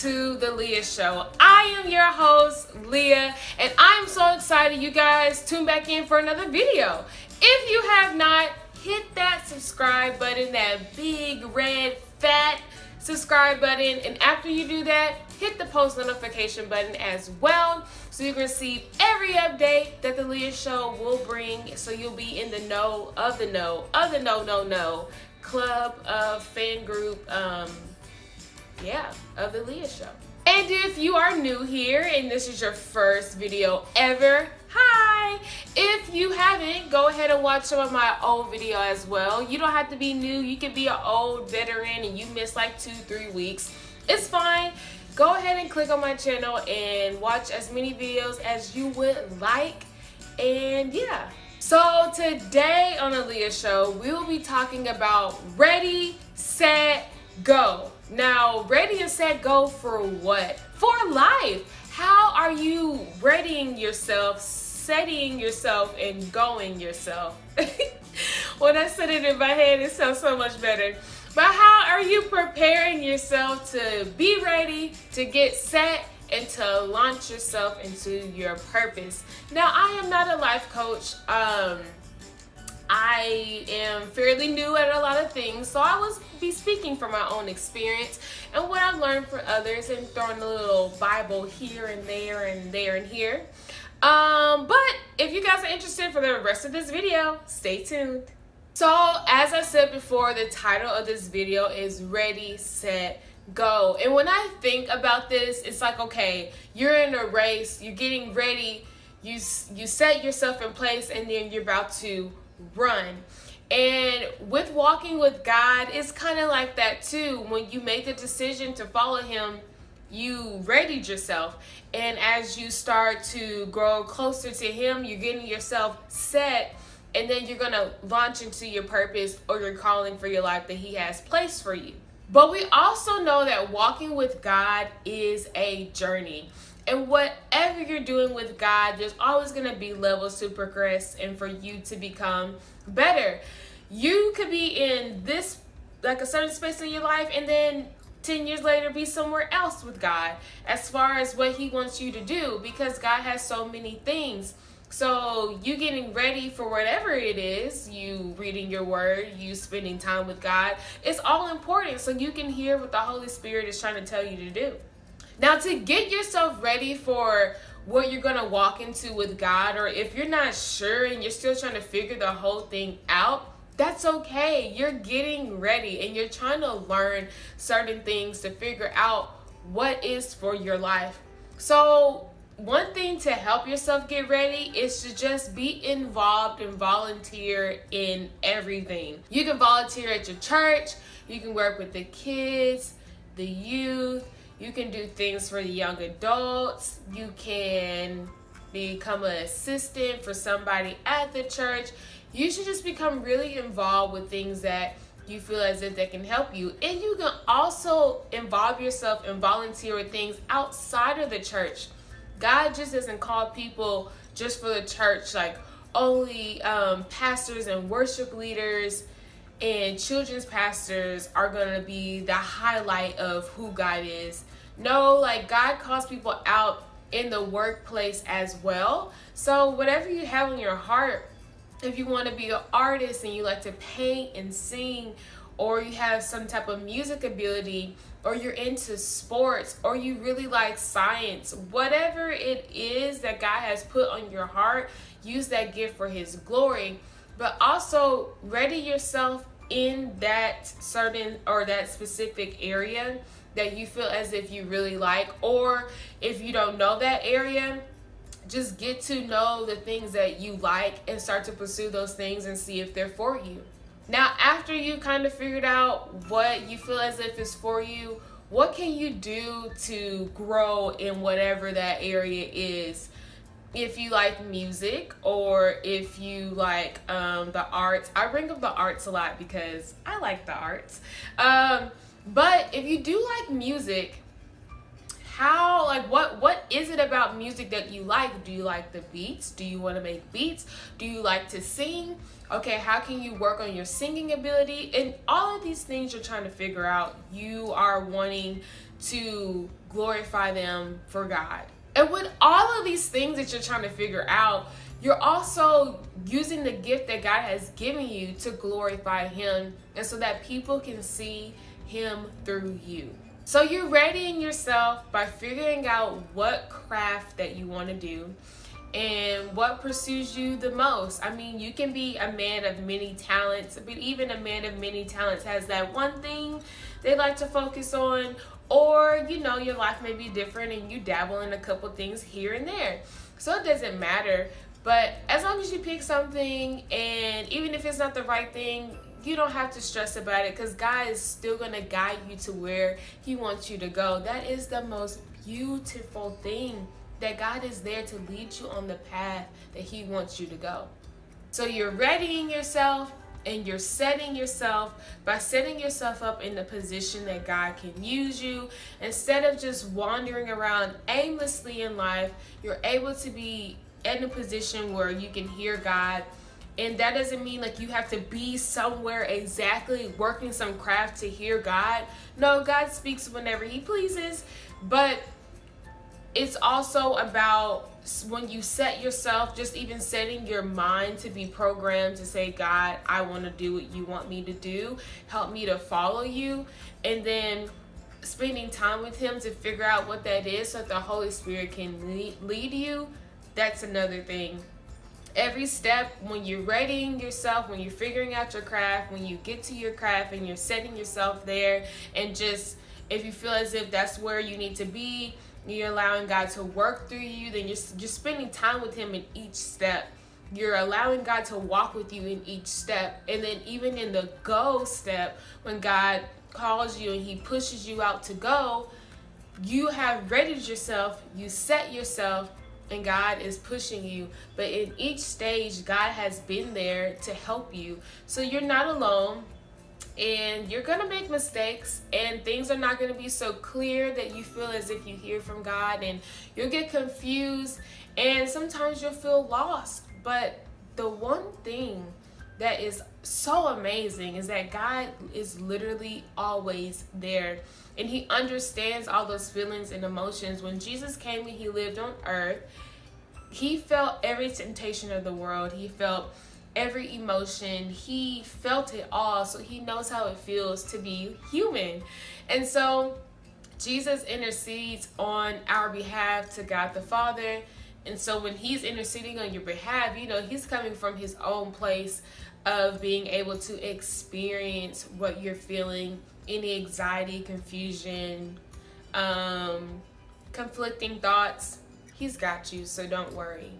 to the Leah Show. I am your host, Leah, and I'm so excited you guys tune back in for another video. If you have not, hit that subscribe button, that big red fat subscribe button, and after you do that, hit the post notification button as well so you can receive every update that the Leah Show will bring, so you'll be in the know of the know of the know club of fan group of the Leah Show. And if you are new here and this is your first video ever, hi! If you haven't, go ahead and watch some of my old video as well. You don't have to be new. You can be an old veteran and you missed like 2-3 weeks. It's fine. Go ahead and click on my channel and watch as many videos as you would like. And yeah. So today on the Leah Show, we will be talking about ready, set, go. Now, ready and set, go for what? For life. How are you readying yourself, setting yourself, and going yourself? When I said it in my head, it sounds so much better. But how are you preparing yourself to be ready, to get set, and to launch yourself into your purpose? Now, I am not a life coach. I am fairly new at a lot of things, so I will be speaking from my own experience and what I've learned from others and throwing a little Bible here and there and there and here. But if you guys are interested for the rest of this video, stay tuned. So as I said before, the title of this video is Ready, Set, Go. And when I think about this, it's like, okay, you're in a race, you're getting ready, you set yourself in place, and then you're about to run. And with walking with God, it's kind of like that too. When you make the decision to follow him, you readied yourself, and as you start to grow closer to him, you're getting yourself set, and then you're gonna launch into your purpose or your calling for your life that he has placed for you. But we also know that walking with God is a journey. And whatever you're doing with God, there's always going to be levels to progress and for you to become better. You could be in this, like a certain space in your life, and then 10 years later be somewhere else with God as far as what he wants you to do, because God has so many things. So you getting ready for whatever it is, you reading your word, you spending time with God, it's all important so you can hear what the Holy Spirit is trying to tell you to do. Now, to get yourself ready for what you're going to walk into with God, or if you're not sure and you're still trying to figure the whole thing out, that's okay. You're getting ready and you're trying to learn certain things to figure out what is for your life. So one thing to help yourself get ready is to just be involved and volunteer in everything. You can volunteer at your church, you can work with the kids, the youth, you can do things for the young adults, you can become an assistant for somebody at the church. You should just become really involved with things that you feel as if they can help you. And you can also involve yourself and volunteer with things outside of the church. God just doesn't call people just for the church, like only pastors and worship leaders and children's pastors are going to be the highlight of who God is. No, like God calls people out in the workplace as well. So whatever you have in your heart, if you want to be an artist and you like to paint and sing, or you have some type of music ability, or you're into sports, or you really like science, whatever it is that God has put on your heart, use that gift for his glory. But also ready yourself in that certain or that specific area that you feel as if you really like, or if you don't know that area, just get to know the things that you like and start to pursue those things and see if they're for you. Now, after you kind of figured out what you feel as if is for you, what can you do to grow in whatever that area is? If you like music, or if you like the arts. I bring up the arts a lot because I like the arts. But if you do like music, what is it about music that you like? Do you like the beats? Do you want to make beats? Do you like to sing? Okay, how can you work on your singing ability? And all of these things you're trying to figure out, you are wanting to glorify them for God. And with all of these things that you're trying to figure out, you're also using the gift that God has given you to glorify Him, and so that people can see Him through you. So you're readying yourself by figuring out what craft that you want to do and what pursues you the most. I mean, you can be a man of many talents, but even a man of many talents has that one thing they like to focus on, or your life may be different and you dabble in a couple things here and there. So it doesn't matter. But as long as you pick something, and even if it's not the right thing, you don't have to stress about it, because God is still going to guide you to where He wants you to go. That is the most beautiful thing, that God is there to lead you on the path that He wants you to go. So you're readying yourself, and you're setting yourself by setting yourself up in the position that God can use you. Instead of just wandering around aimlessly in life, you're able to be in a position where you can hear God. And that doesn't mean like you have to be somewhere exactly working some craft to hear God. No, God speaks whenever He pleases. But it's also about when you set yourself, just even setting your mind to be programmed to say, God, I want to do what you want me to do. Help me to follow you. And then spending time with Him to figure out what that is so that the Holy Spirit can lead you. That's another thing. Every step, when you're readying yourself, when you're figuring out your craft, when you get to your craft and you're setting yourself there, and just if you feel as if that's where you need to be, you're allowing God to work through you, then you're spending time with Him in each step. You're allowing God to walk with you in each step. And then even in the go step, when God calls you and He pushes you out to go, you have readied yourself, you set yourself, and God is pushing you. But in each stage, God has been there to help you. So you're not alone, and you're going to make mistakes, and things are not going to be so clear that you feel as if you hear from God, and you'll get confused, and sometimes you'll feel lost. But the one thing that is so amazing is that God is literally always there, and He understands all those feelings and emotions. When Jesus came and He lived on earth, He felt every temptation of the world. He felt every emotion. He felt it all, so He knows how it feels to be human. And so Jesus intercedes on our behalf to God the Father. And so when He's interceding on your behalf, He's coming from His own place of being able to experience what you're feeling, any anxiety, confusion, conflicting thoughts. He's got you, so don't worry.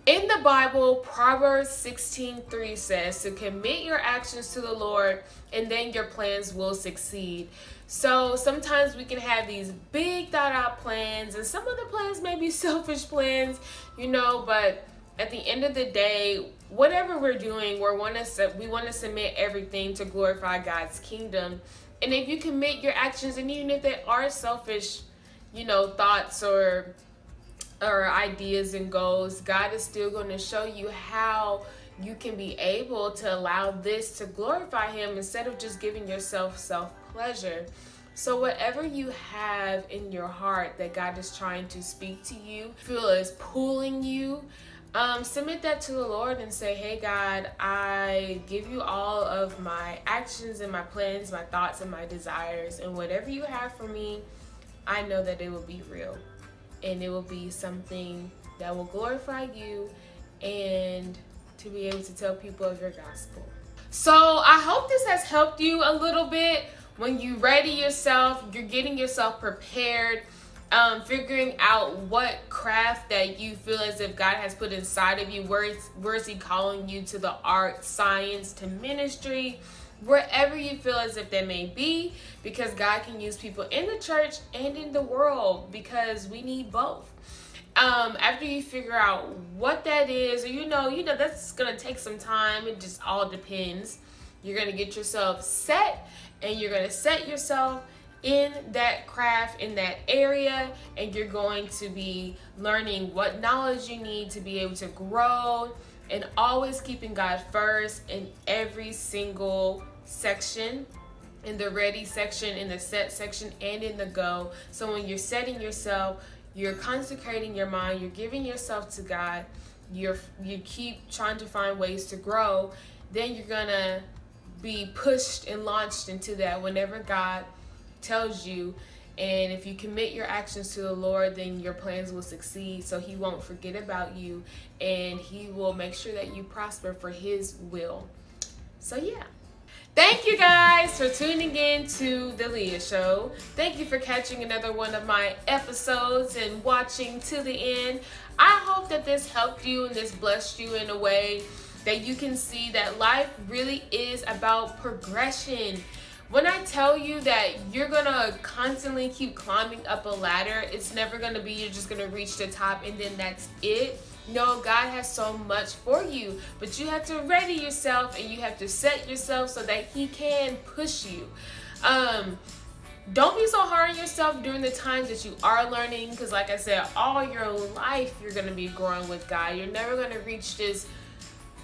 In the Bible, Proverbs 16:3 says to commit your actions to the Lord, and then your plans will succeed. So sometimes we can have these big thought out plans, and some of the plans may be selfish plans, but at the end of the day, whatever we're doing, we want to submit everything to glorify God's kingdom. And if you commit your actions, and even if they are selfish, thoughts or ideas and goals, God is still going to show you how you can be able to allow this to glorify Him instead of just giving yourself self-pleasure. So whatever you have in your heart that God is trying to speak to you, feel is pulling you, submit that to the Lord and say, hey God, I give you all of my actions and my plans, my thoughts and my desires, and whatever you have for me, I know that it will be real, and it will be something that will glorify you, and to be able to tell people of your gospel. So I hope this has helped you a little bit. When you ready yourself, you're getting yourself prepared, figuring out what craft that you feel as if God has put inside of you. Where is He calling you, to the art, science, to ministry, wherever you feel as if that may be, because God can use people in the church and in the world, because we need both. After you figure out what that is, or that's gonna take some time. It just all depends. You're gonna get yourself set, and you're gonna set yourself in that craft, in that area, and you're going to be learning what knowledge you need to be able to grow, and always keeping God first in every single section in the ready section, in the set section, and in the go. So when you're setting yourself, you're consecrating your mind, you're giving yourself to God, you keep trying to find ways to grow, then you're gonna be pushed and launched into that whenever God tells you. And if you commit your actions to the Lord, then your plans will succeed. So he won't forget about you, and he will make sure that you prosper for his will. So yeah. Thank you guys for tuning in to The Leah Show. Thank you for catching another one of my episodes and watching to the end. I hope that this helped you and this blessed you in a way that you can see that life really is about progression. When I tell you that you're gonna constantly keep climbing up a ladder, it's never gonna be you're just gonna reach the top and then that's it. No, God has so much for you, but you have to ready yourself and you have to set yourself so that he can push you. Don't be so hard on yourself during the times that you are learning, because like I said, all your life you're gonna be growing with God. You're never gonna reach this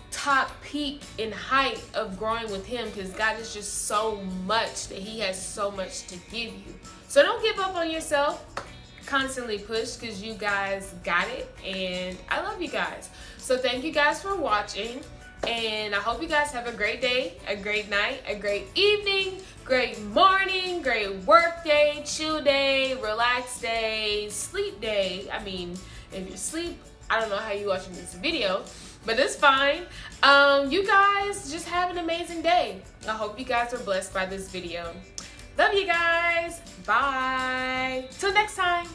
top peak in height of growing with him, because God is just so much that he has so much to give you. So don't give up on yourself. Constantly push, because you guys got it, and I love you guys. So thank you guys for watching, and I hope you guys have a great day, a great night, a great evening, great morning, great work day, chill day, relax day, sleep day. I mean, if you sleep, I don't know how you watching this video, but it's fine. You guys just have an amazing day. I hope you guys are blessed by this video. Love you guys. Bye. Till next time.